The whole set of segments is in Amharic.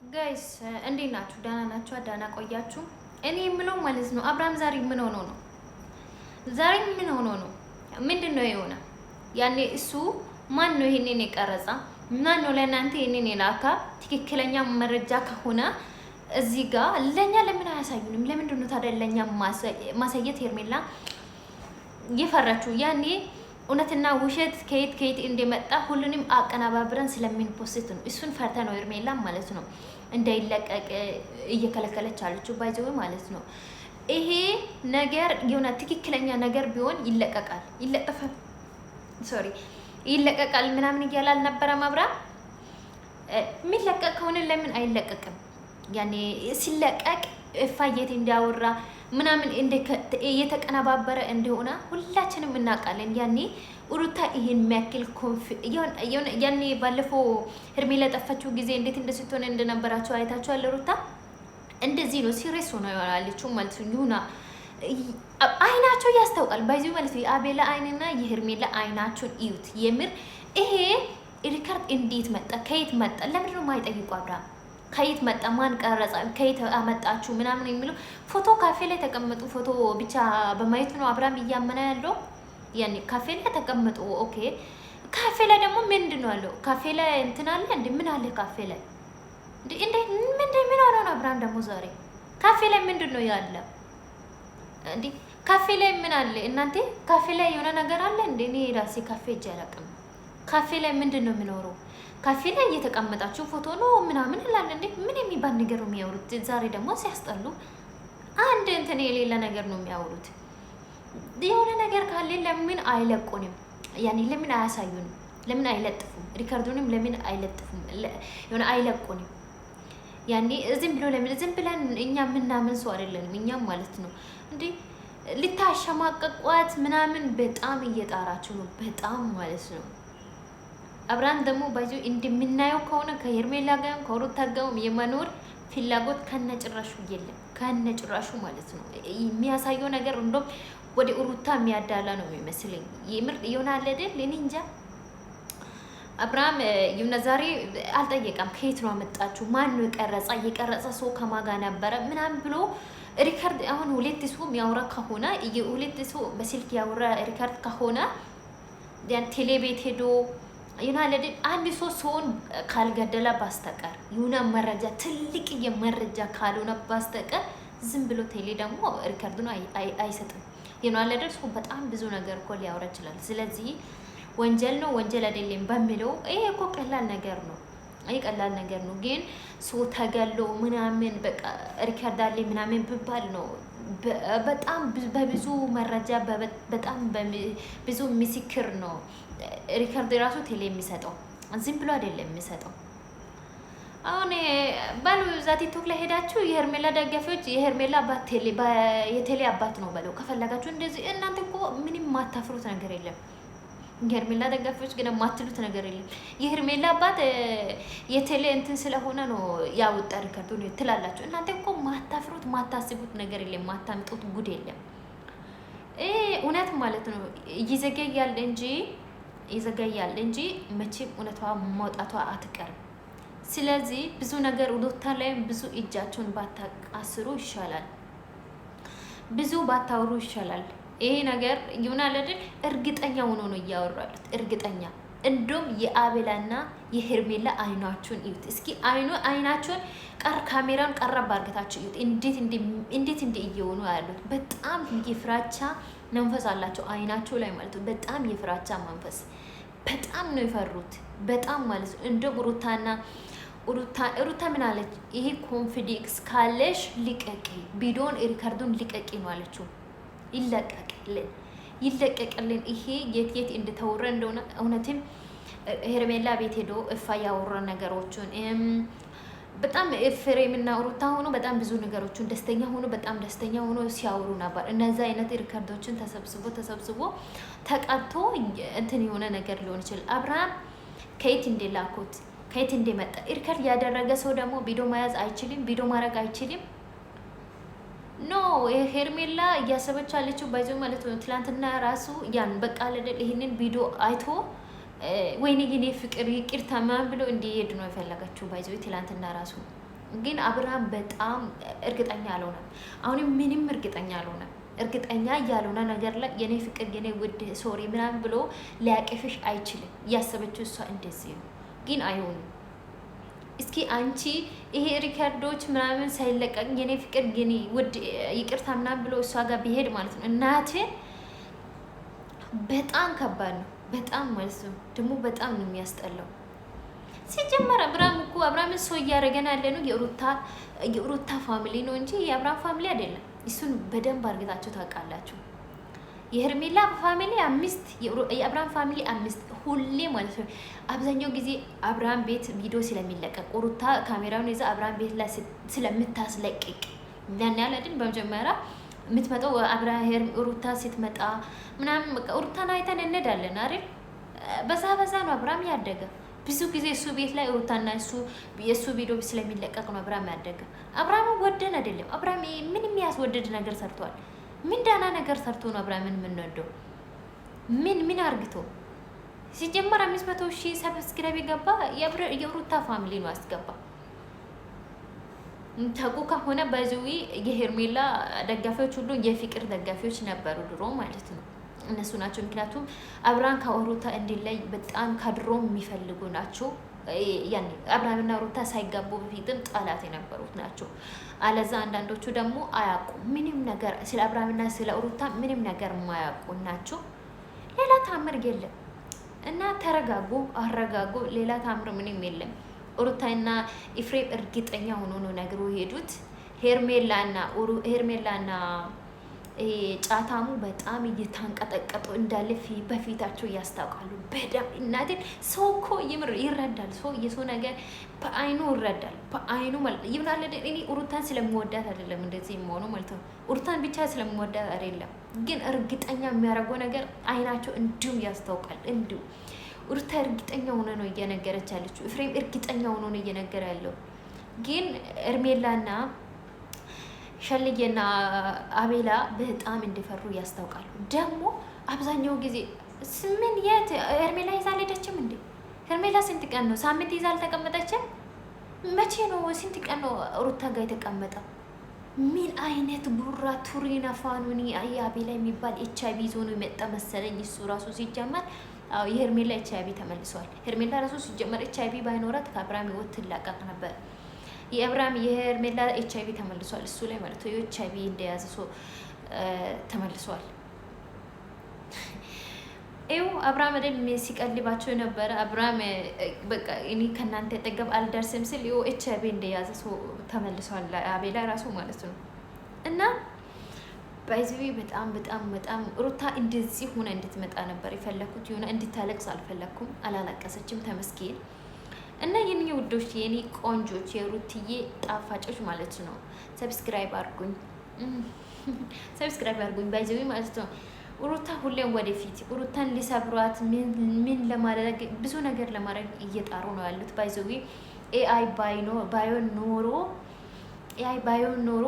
ጋይስ እንዴት ናችሁ? ዳና ናችሁ? ዳና ቆያችሁ? እኔ የምለው ማለት ነው አብርሃም ዛሬ ምን ሆኖ ነው? ዛሬ ምን ሆኖ ነው? ምንድነው የሆነ? ያኔ እሱ ማን ነው ይሄንን የቀረጻ? ማን ነው ለእናንተ ይሄንን የላካ? ትክክለኛ መረጃ ከሆነ እዚህ ጋር ለኛ ለምን አያሳዩንም? ለምንድን ነው ታዲያ ለኛ ማሳየት ሄርሜላ የፈራችሁ? ያኔ እውነትና ውሸት ከየት እንደመጣ ሁሉንም አቀናባብረን ስለምንፖስት ነው። እሱን ፈርተ ነው ሄርሜላ ማለት ነው እንዳይለቀቅ እየከለከለች አለችው ባይዘው ማለት ነው። ይሄ ነገር የሆነ ትክክለኛ ነገር ቢሆን ይለቀቃል፣ ይለቀቃል ምናምን እያለ አልነበረም አብርሃም? የሚለቀቅ ከሆነ ለምን አይለቀቅም? ያኔ ሲለቀቅ እፋየት እንዲያወራ ምናምን እየተቀነባበረ እንደሆነ ሁላችንም እናውቃለን። ያኔ ሩታ ይሄን የሚያክል ያኔ ባለፈው ሄርሜላ ጠፋችው ጊዜ እንዴት እንደስትሆነ እንደነበራቸው አይታችኋል። ሩታ እንደዚህ ነው ሲሪየስ ሆነ ያለችው ማለት ነው። ይሁና አይናቸው ያስታውቃል። ባይዚው ማለት ነው የአቤላ አይንና የሄርሜላ አይናቸውን እዩት። የምር ይሄ ሪካርድ እንዴት መጣ? ከየት መጣ? ለምንድን ነው የማይጠይቁ አብርሃም? ከየት መጣ? ማን ቀረጻ? ከየት አመጣችሁ? ምናምን የሚለው ፎቶ ካፌ ላይ ተቀመጡ። ፎቶ ብቻ በማየት ነው አብርሃም እያመና ያለው። ያኔ ካፌ ላይ ተቀመጡ። ኦኬ ካፌ ላይ ደግሞ ምንድን ነው ያለው? ካፌ ላይ እንትን አለ እንዴ? ምን አለ ካፌ ላይ እንዴ? ምን ሆነ ነው አብርሃም ደግሞ ዛሬ ካፌ ላይ ምንድን ነው ያለ እንዴ? ካፌ ላይ ምን አለ እናንተ? ካፌ ላይ የሆነ ነገር አለ እንዴ? እኔ ራሴ ካፌ እጅ አላውቅም። ካፌ ላይ ምንድን ነው የሚኖረው? ካፌ ላይ እየተቀመጣችሁ ፎቶ ነው ምናምን እላለ እንዴ? ምን የሚባል ነገር ነው የሚያወሩት? ዛሬ ደግሞ ሲያስጠሉ አንድ እንትን የሌለ ነገር ነው የሚያወሩት። የሆነ ነገር ካለ ለምን አይለቁንም? ያኔ ለምን አያሳዩንም? ለምን አይለጥፉም? ሪካርዱንም ለምን አይለጥፉም? የሆነ አይለቁንም? ያኔ ዝም ብሎ ለምን ዝም ብለን እኛ ምናምን ሰው አይደለንም እኛም ማለት ነው እንዴ ልታሸማቀቋት ምናምን በጣም እየጣራችሁ ነው በጣም ማለት ነው። አብርሃም ደግሞ ባይዞ እንደምናየው ከሆነ ከሄርሜላ ጋርም ከሩታ ጋርም የመኖር ፍላጎት ከነጭራሹ የለም። ከነጭራሹ ማለት ነው የሚያሳየው ነገር እንደውም ወደ ሩታ የሚያዳላ ነው የሚመስለኝ። የምር ይሆናል አይደል? እኔ እንጃ። አብርሃም የሆነ ዛሬ አልጠየቀም። ከየት ነው አመጣችሁ? ማን ነው የቀረጻ? የቀረጸ ሰው ከማጋ ነበረ ምናምን ብሎ ሪካርድ አሁን ሁለት ሰው የሚያወራ ከሆነ ሁለት ሰው በስልክ ያወራ ሪካርድ ከሆነ ያን ቴሌ ቤት ሄዶ ይናለድ አንድ ሰውን ካልገደለ ባስተቀር የሆነ መረጃ ትልቅ የመረጃ ካልሆነ ባስተቀር ዝም ብሎ ቴሌ ደግሞ ሪካርዱን አይሰጥም። ይናለድ ሰው በጣም ብዙ ነገር እኮ ሊያወራ ይችላል። ስለዚህ ወንጀል ነው ወንጀል አይደለም በሚለው ይሄ እኮ ቀላል ነገር ነው። ቀላል ነገር ነው። ግን ሰው ተገሎ ምናምን በቃ ሪካርድ አለ ምናምን ብባል ነው በጣም በብዙ መረጃ በጣም ብዙ ምስክር ነው ሪካርድ ራሱ ቴሌ የሚሰጠው ዝም ብሎ አይደለም የሚሰጠው። አሁን ባሉ እዛ ቲክቶክ ላይ ሄዳችሁ የሄርሜላ ደጋፊዎች የሄርሜላ አባት የቴሌ አባት ነው በለው ከፈለጋችሁ እንደዚህ። እናንተ እኮ ምንም ማታፍሩት ነገር የለም። የሄርሜላ ደጋፊዎች ግን ማትሉት ነገር የለም። የሄርሜላ አባት የቴሌ እንትን ስለሆነ ነው ያወጣ ሪካርዱ ነው ትላላችሁ። እናንተ እኮ ማታፍሩት ማታስቡት ነገር የለም። ማታምጡት ጉድ የለም። እውነት ማለት ነው ይዘገያል እንጂ መቼም እውነቷ መውጣቷ አትቀርም። ስለዚህ ብዙ ነገር ሩታ ላይ ብዙ እጃቸውን ባታቃስሩ ይሻላል፣ ብዙ ባታወሩ ይሻላል። ይሄ ነገር ይሆናል አይደል? እርግጠኛ ሆኖ ነው እያወራሉት። እርግጠኛ እንደውም የአቤላና የሄርሜላ አይናቸውን እዩት እስኪ። አይናቸውን ካሜራውን ቀረብ አድርገታችሁ እዩት። እንዴት እየሆኑ ያሉት በጣም የፍራቻ መንፈስ አላቸው አይናቸው ላይ ማለት ነው። በጣም የፍራቻ መንፈስ በጣም ነው የፈሩት። በጣም ማለት ነው። እንደውም ሩታ ምን አለች? ይሄ ኮንፊደንስ ካለሽ ልቀቂ፣ ቪዲዮን ሪካርዱን ልቀቂ ነው አለችው። ይለቀቅልን። ይሄ የት እንደተወረ እንደሆነ እውነትም ሄርሜላ ቤት ሄዶ እፋ ያወራ ነገሮችን በጣም ኤፍሬምና ሩታ ሆኖ በጣም ብዙ ነገሮችን ደስተኛ ሆኖ በጣም ደስተኛ ሆኖ ሲያወሩ ነበር። እነዚህ አይነት ሪካርዶችን ተሰብስቦ ተቀጥቶ እንትን የሆነ ነገር ሊሆን ይችላል። አብርሃም ከየት እንደላኩት ከየት እንደመጣ ሪካርድ ያደረገ ሰው ደግሞ ቪዲዮ መያዝ አይችልም፣ ቪዲዮ ማድረግ አይችልም። ኖ ሄርሜላ እያሰበች አለችው ባይዘው ማለት ነው። ትላንትና ራሱ ያን በቃ ለደል ይሄንን ቪዲዮ አይቶ ወይኔ የኔ ፍቅር ይቅርታ ምናምን ብሎ እንዲሄድ ነው የፈለገችው። ባይዘው ትላንትና ራሱ ግን አብርሃም በጣም እርግጠኛ አልሆነም። አሁንም ምንም እርግጠኛ አልሆነም። እርግጠኛ ያልሆነ ነገር ላይ የኔ ፍቅር የኔ ውድ ሶሪ ምናምን ብሎ ሊያቀፍሽ አይችልም። እያሰበችው እሷ እንደዚህ ነው፣ ግን አይሆንም። እስኪ አንቺ ይሄ ሪከርዶች ምናምን ሳይለቀቅ የኔ ፍቅር የኔ ውድ ይቅርታ ምናምን ብሎ እሷ ጋር ቢሄድ ማለት ነው እናቴ በጣም ከባድ ነው። በጣም ማለት ነው ደግሞ በጣም ነው የሚያስጠላው። ሲጀመር አብርሃም እኮ አብርሃምን ሰው እያደረገን ያለ ነው የሩታ ፋሚሊ ነው እንጂ የአብርሃም ፋሚሊ አይደለም። እሱን በደንብ አርግታችሁ ታውቃላችሁ። የሄርሜላ ፋሚሊ 5 የአብርሃም ፋሚሊ 5 ሁሌ ማለት ነው። አብዛኛው ጊዜ አብርሃም ቤት ቪዲዮ ስለሚለቀቅ ሩታ ካሜራውን ይዛ አብርሃም ቤት ላይ ስለምታስለቅቅ ያን ያለ አይደል በመጀመሪያ የምትመጣው አብርሃም ሩታ ስትመጣ ምናምን በቃ ሩታን አይተን እንሄዳለን አይደል። በዛ ነው አብርሃም ያደገ። ብዙ ጊዜ እሱ ቤት ላይ ሩታና የእሱ ቪዲዮ ስለሚለቀቅ ነው አብርሃም ያደገ። አብርሃም ወደን አይደለም። አብርሃም ምን የሚያስወደድ ነገር ሰርቷል? ምን ዳና ነገር ሰርቶ ነው አብርሃምን የምንወደው? ምን አርግቶ? ሲጀመር 500,000 ሰብስክራይብ የገባ የሩታ ፋሚሊ ነው ያስገባ። ታውቁ ከሆነ በዚዊ የሄርሜላ ደጋፊዎች ሁሉ የፍቅር ደጋፊዎች ነበሩ ድሮ ማለት ነው። እነሱ ናቸው። ምክንያቱም አብርሃም ከሩታ እንዲለይ በጣም ከድሮ የሚፈልጉ ናቸው። ያኔ አብርሃምና ሩታ ሳይጋቡ በፊትም ጠላት የነበሩት ናቸው። አለዛ አንዳንዶቹ ደግሞ አያውቁም ምንም ነገር ስለ አብርሃምና ስለ ሩታ ምንም ነገር የማያውቁ ናቸው። ሌላ ታምር የለም እና ተረጋጉ፣ አረጋጉ። ሌላ ታምር ምንም የለም። ሩታና ኢፍሬም እርግጠኛ ሆኖ ነው ነገሩ ሄዱት። ሄርሜላና ጫታሙ በጣም እየታንቀጠቀጡ እንዳለ በፊታቸው ያስታውቃሉ። በደም እናቴን ሰው እኮ ይምር ይረዳል። ሰው የሰው ነገር በአይኑ ይረዳል። በአይኑ ማለት ይብናል። እኔ ሩታን ስለምወዳት አይደለም እንደዚህ የሚሆነው ማለት ነው። ሩታን ብቻ ስለምወዳት አይደለም፣ ግን እርግጠኛ የሚያደርገው ነገር አይናቸው እንዲሁም ያስታውቃል። እንዲሁ ሩታ እርግጠኛ ሆነ ነው እየነገረች ያለችው። ኤፍሬም እርግጠኛ ሆኖ ነው እየነገረ ያለው። ግን ሄርሜላና ሸልዬና አቤላ በጣም እንዲፈሩ ያስታውቃሉ። ደግሞ አብዛኛው ጊዜ ምን የት ሄርሜላ ይዛ አልሄደችም እንዴ? ሄርሜላ ስንት ቀን ነው? ሳምንት ይዛ አልተቀመጠችም? መቼ ነው? ስንት ቀን ነው ሩታ ጋር የተቀመጠው? ምን አይነት ቡራ ቱሪና ፋኑኒ አቤላ የሚባል ኤችአይቪ ይዞ ነው የመጣ መሰለኝ። እሱ ራሱ ሲጀመር የሄርሜላ ኤችአይቪ ተመልሷል። ሄርሜላ ራሱ ሲጀመር ኤችአይቪ ባይኖራት ከአብርሃም ህይወት ትላቀቅ ነበር። የሄርሜላ ኤችአይቪ ተመልሷል እሱ ላይ ማለት ነው። ኤችአይቪ እንደያዘ ሰው ተመልሷል። ይኸው አብርሃም አይደል ሲቀልባቸው የነበረ አብርሃም በቃ እኔ ከእናንተ ጠገብ አልደርስም ስል ይኸው ኤችአይቪ እንደያዘ ሰው ተመልሷል። አቤላ ራሱ ማለት ነው። እና ባይዘዊ በጣም ሩታ እንደዚህ ሆነ እንድትመጣ ነበር የፈለኩት። የሆነ እንድታለቅስ አልፈለኩም። አላለቀሰችም፣ ተመስገን። እና የኔ ውዶች የኔ ቆንጆች የሩትዬ ጣፋጮች ማለት ነው ሰብስክራይብ አድርጉኝ፣ ሰብስክራይብ አድርጉኝ። ባይዘዊ ማለት ነው ሩታ ሁሌም ወደፊት ሩታን ሊሰብሯት ምን ለማድረግ ብዙ ነገር ለማድረግ እየጣሩ ነው ያሉት። ባይዘዊ ኤአይ ባዮን ኖሮ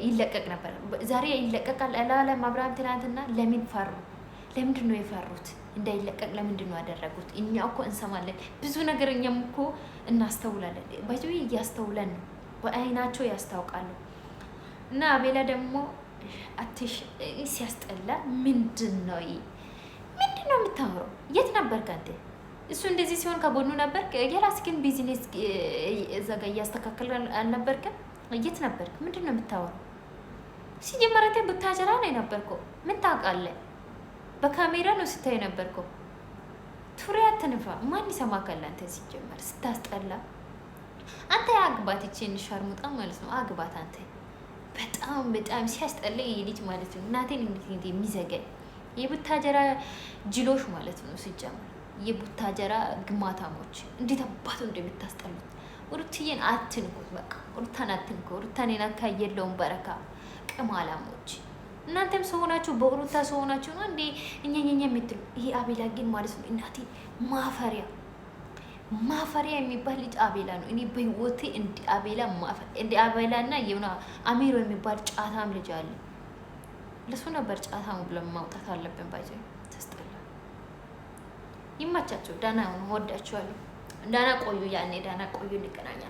ይለቀቅ ነበር። ዛሬ ይለቀቃል አላለም አብርሃም ትናንትና። ለምን ፈሩ? ለምንድን ነው የፈሩት? እንዳይለቀቅ ለምንድን ነው ያደረጉት? እኛ እኮ እንሰማለን ብዙ ነገር፣ እኛም እኮ እናስተውላለን። ባይዘዊ እያስተውለን ነው፣ በአይናቸው ያስታውቃሉ። እና አቤላ ደግሞ አትሽ ሲያስጠላ። ምንድን ነው የምታምረው? የት ነበርክ አንተ? እሱ እንደዚህ ሲሆን ከጎኑ ነበር። የራስህን ቢዝነስ እዛ ጋር እያስተካከል አልነበርክም? የት ነበርክ? ምንድን ነው የምታወራው? ሲጀመር አንተ ቡታጀራ ነው የነበርከው። ምን ታውቃለህ? በካሜራ ነው ስታይ ነበርከው። ቱሪ አትንፋ። ማን ይሰማካል? አንተ ሲጀመር ስታስጠላ። አንተ አግባት፣ ይችን ሻርሙጣ ማለት ነው አግባት አንተ። በጣም ሲያስጠላ ልጅ ማለት ነው። እናቴን እንዴት የሚዘገኝ የቡታጀራ ጅሎሽ ማለት ነው። ሲጀመር የቡታጀራ ግማታሞች እንዴት አባቱ እንደምታስጠሉት። ሩትዬን አትንኩት፣ በቃ ሩታን አትንኩ። ሩታን የነካ የለውም በረካ። ቅማላሞች እናንተም ሰው ሆናችሁ በሩታ ሰው ሆናችሁ ነው እንዴ እኛኛ የምትሉ። ይሄ አቤላ ግን ማለት ነው እናቴ ማፈሪያ የሚባል ልጅ አቤላ ነው። እኔ በህይወቴ እንደ አቤላ እና የሆነ አሚሮ የሚባል ጫታም ልጅ አለ። ለሱ ነበር ጫታሙ ብለን ማውጣት አለብን። ባይዘ ተስጠላ። ይማቻቸው። ዳና ወዳችኋለሁ። ዳና ቆዩ፣ ያኔ ዳና ቆዩ፣ እንገናኛለን።